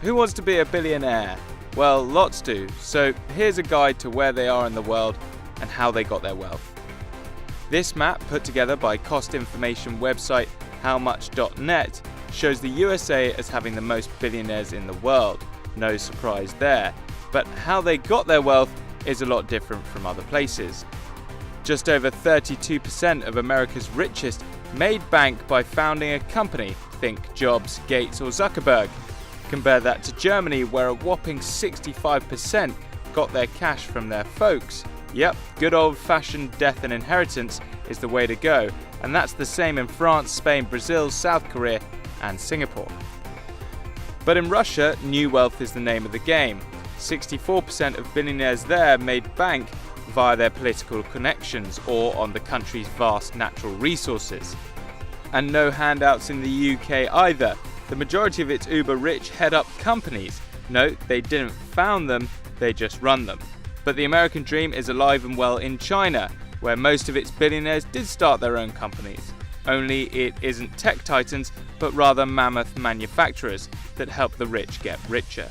Who wants to be a billionaire? Well, lots do, so here's a guide to where they are in the world and how they got their wealth. This map, put together by cost information website howmuch.net, shows the USA as having the most billionaires in the world. No surprise there. But how they got their wealth is a lot different from other places. Just over 32% of America's richest made bank by founding a company, think Jobs, Gates or Zuckerberg. Compare that to Germany, where a whopping 65% got their cash from their folks. Yep, good old-fashioned death and inheritance is the way to go, and that's the same in France, Spain, Brazil, South Korea and Singapore. But in Russia, new wealth is the name of the game. 64% of billionaires there made bank via their political connections or on the country's vast natural resources. And no handouts in the UK either. The majority of its uber-rich head up companies. No, they didn't found them, they just run them. But the American dream is alive and well in China, where most of its billionaires did start their own companies. Only it isn't tech titans, but rather mammoth manufacturers that help the rich get richer.